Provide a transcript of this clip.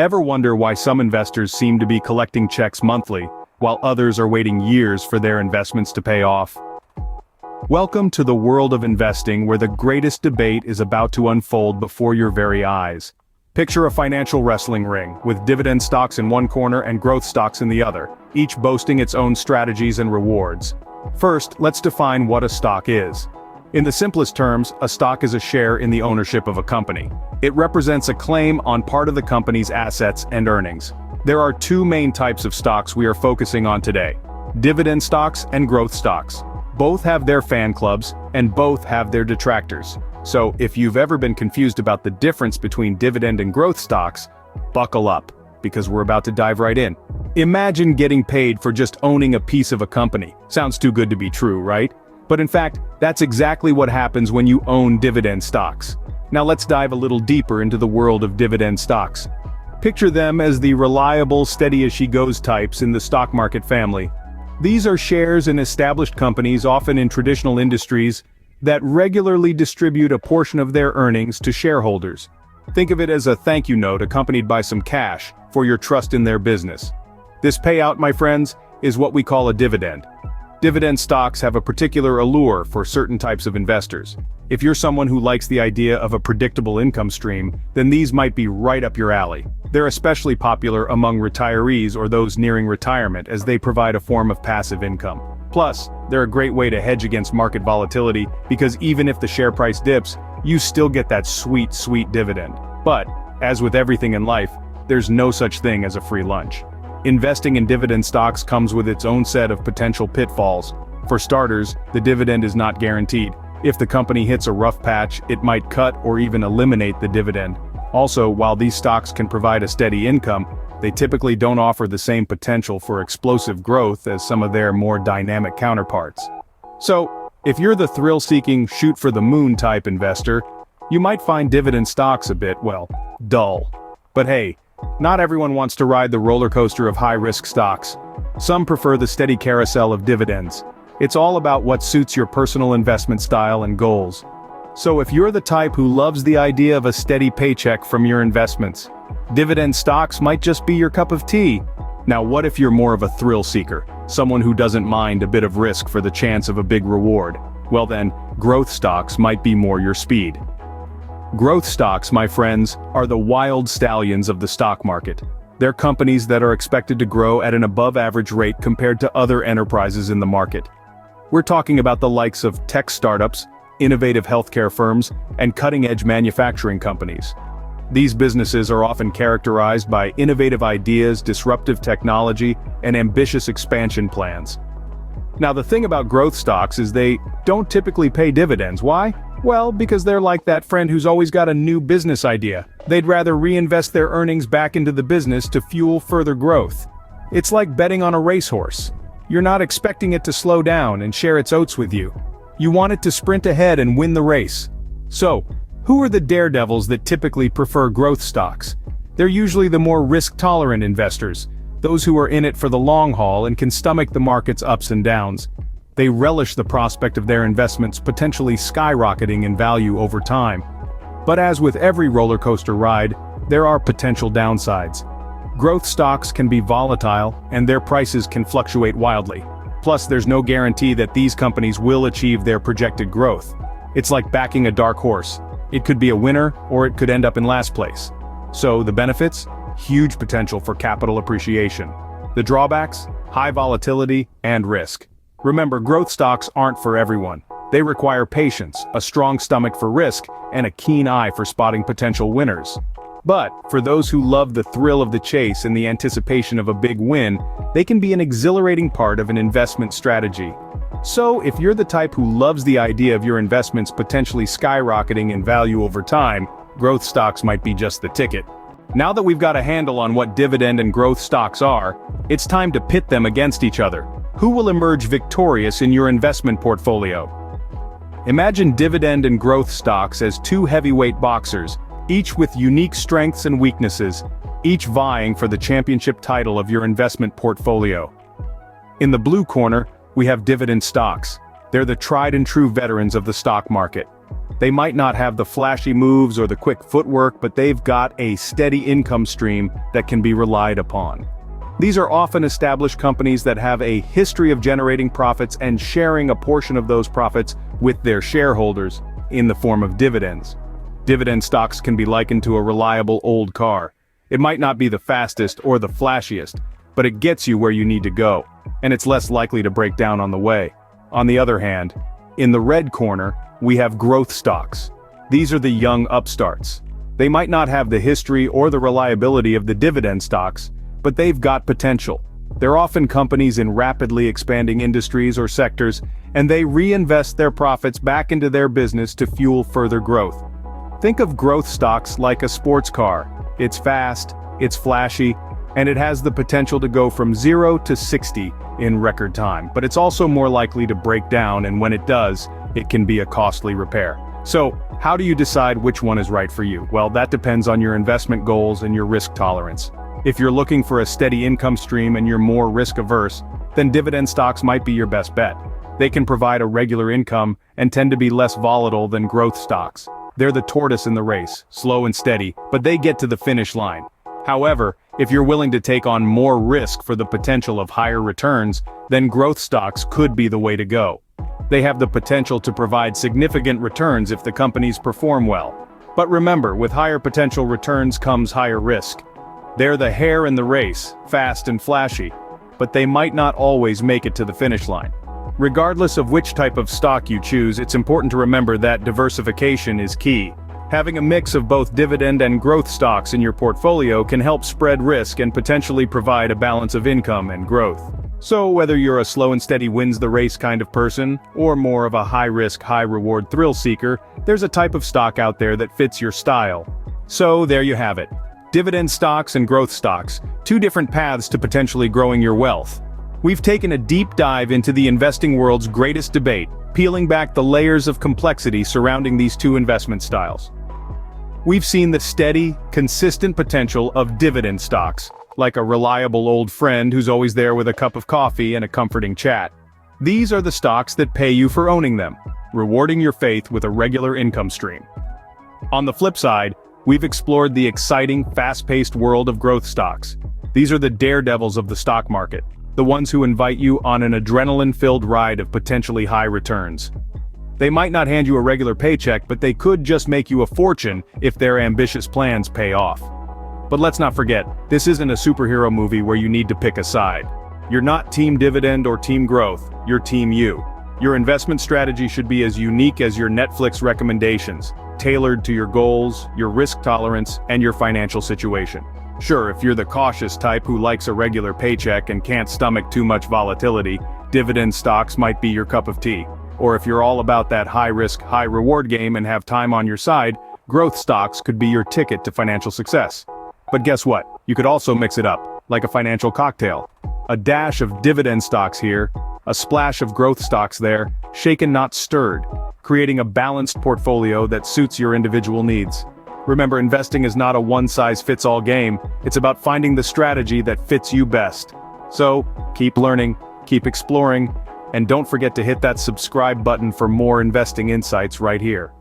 Ever wonder why some investors seem to be collecting checks monthly, while others are waiting years for their investments to pay off? Welcome to the world of investing where the greatest debate is about to unfold before your very eyes. Picture a financial wrestling ring, with dividend stocks in one corner and growth stocks in the other, each boasting its own strategies and rewards. First, let's define what a stock is. In the simplest terms, a stock is a share in the ownership of a company. It represents a claim on part of the company's assets and earnings. There are two main types of stocks we are focusing on today: dividend stocks and growth stocks. Both have their fan clubs, and both have their detractors. So, if you've ever been confused about the difference between dividend and growth stocks, buckle up, because we're about to dive right in. Imagine getting paid for just owning a piece of a company. Sounds too good to be true, right? But in fact, that's exactly what happens when you own dividend stocks. Now let's dive a little deeper into the world of dividend stocks. Picture them as the reliable, steady-as-she-goes types in the stock market family. These are shares in established companies, often in traditional industries, that regularly distribute a portion of their earnings to shareholders. Think of it as a thank you note accompanied by some cash for your trust in their business. This payout, my friends, is what we call a dividend. Dividend stocks have a particular allure for certain types of investors. If you're someone who likes the idea of a predictable income stream, then these might be right up your alley. They're especially popular among retirees or those nearing retirement, as they provide a form of passive income. Plus, they're a great way to hedge against market volatility, because even if the share price dips, you still get that sweet, sweet dividend. But, as with everything in life, there's no such thing as a free lunch. Investing in dividend stocks comes with its own set of potential pitfalls. For starters, the dividend is not guaranteed. If the company hits a rough patch, it might cut or even eliminate the dividend. Also, while these stocks can provide a steady income, they typically don't offer the same potential for explosive growth as some of their more dynamic counterparts. So, if you're the thrill-seeking, shoot-for-the-moon type investor, you might find dividend stocks a bit, well, dull. But hey, not everyone wants to ride the roller coaster of high-risk stocks. Some prefer the steady carousel of dividends. It's all about what suits your personal investment style and goals. So if you're the type who loves the idea of a steady paycheck from your investments, dividend stocks might just be your cup of tea. Now what if you're more of a thrill seeker, someone who doesn't mind a bit of risk for the chance of a big reward? Well then, growth stocks might be more your speed. Growth stocks, my friends, are the wild stallions of the stock market. They're companies that are expected to grow at an above-average rate compared to other enterprises in the market. We're talking about the likes of tech startups, innovative healthcare firms, and cutting-edge manufacturing companies. These businesses are often characterized by innovative ideas, disruptive technology, and ambitious expansion plans. Now the thing about growth stocks is they don't typically pay dividends. Why? Well, because they're like that friend who's always got a new business idea. They'd rather reinvest their earnings back into the business to fuel further growth. It's like betting on a racehorse. You're not expecting it to slow down and share its oats with you. You want it to sprint ahead and win the race. So, who are the daredevils that typically prefer growth stocks? They're usually the more risk-tolerant investors, those who are in it for the long haul and can stomach the market's ups and downs. They relish the prospect of their investments potentially skyrocketing in value over time. But as with every roller coaster ride, there are potential downsides. Growth stocks can be volatile, and their prices can fluctuate wildly. Plus, there's no guarantee that these companies will achieve their projected growth. It's like backing a dark horse. It could be a winner, or it could end up in last place. So, the benefits? Huge potential for capital appreciation. The drawbacks? High volatility and risk. Remember, growth stocks aren't for everyone. They require patience, a strong stomach for risk, and a keen eye for spotting potential winners. But, for those who love the thrill of the chase and the anticipation of a big win, they can be an exhilarating part of an investment strategy. So, if you're the type who loves the idea of your investments potentially skyrocketing in value over time, growth stocks might be just the ticket. Now that we've got a handle on what dividend and growth stocks are, it's time to pit them against each other. Who will emerge victorious in your investment portfolio? Imagine dividend and growth stocks as two heavyweight boxers, each with unique strengths and weaknesses, each vying for the championship title of your investment portfolio. In the blue corner, we have dividend stocks. They're the tried and true veterans of the stock market. They might not have the flashy moves or the quick footwork, but they've got a steady income stream that can be relied upon. These are often established companies that have a history of generating profits and sharing a portion of those profits with their shareholders in the form of dividends. Dividend stocks can be likened to a reliable old car. It might not be the fastest or the flashiest, but it gets you where you need to go, and it's less likely to break down on the way. On the other hand, in the red corner, we have growth stocks. These are the young upstarts. They might not have the history or the reliability of the dividend stocks, but they've got potential. They're often companies in rapidly expanding industries or sectors, and they reinvest their profits back into their business to fuel further growth. Think of growth stocks like a sports car. It's fast, it's flashy, and it has the potential to go from 0 to 60 in record time, but it's also more likely to break down, and when it does, it can be a costly repair. So, how do you decide which one is right for you? Well, that depends on your investment goals and your risk tolerance. If you're looking for a steady income stream and you're more risk-averse, then dividend stocks might be your best bet. They can provide a regular income and tend to be less volatile than growth stocks. They're the tortoise in the race, slow and steady, but they get to the finish line. However, if you're willing to take on more risk for the potential of higher returns, then growth stocks could be the way to go. They have the potential to provide significant returns if the companies perform well. But remember, with higher potential returns comes higher risk. They're the hare in the race, fast and flashy, but they might not always make it to the finish line. Regardless of which type of stock you choose, it's important to remember that diversification is key. Having a mix of both dividend and growth stocks in your portfolio can help spread risk and potentially provide a balance of income and growth. So whether you're a slow and steady wins the race kind of person, or more of a high-risk, high-reward thrill seeker, there's a type of stock out there that fits your style. So there you have it. Dividend stocks and growth stocks, two different paths to potentially growing your wealth. We've taken a deep dive into the investing world's greatest debate, peeling back the layers of complexity surrounding these two investment styles. We've seen the steady, consistent potential of dividend stocks, like a reliable old friend who's always there with a cup of coffee and a comforting chat. These are the stocks that pay you for owning them, rewarding your faith with a regular income stream. On the flip side, we've explored the exciting, fast-paced world of growth stocks. These are the daredevils of the stock market, the ones who invite you on an adrenaline-filled ride of potentially high returns. They might not hand you a regular paycheck, but they could just make you a fortune if their ambitious plans pay off. But let's not forget, this isn't a superhero movie where you need to pick a side. You're not team dividend or team growth, you're team you. Your investment strategy should be as unique as your Netflix recommendations, tailored to your goals, your risk tolerance, and your financial situation. Sure, if you're the cautious type who likes a regular paycheck and can't stomach too much volatility, dividend stocks might be your cup of tea. Or if you're all about that high-risk, high-reward game and have time on your side, growth stocks could be your ticket to financial success. But guess what? You could also mix it up, like a financial cocktail. A dash of dividend stocks here, a splash of growth stocks there, shaken not stirred, creating a balanced portfolio that suits your individual needs. Remember, investing is not a one-size-fits-all game, it's about finding the strategy that fits you best. So, keep learning, keep exploring, and don't forget to hit that subscribe button for more investing insights right here.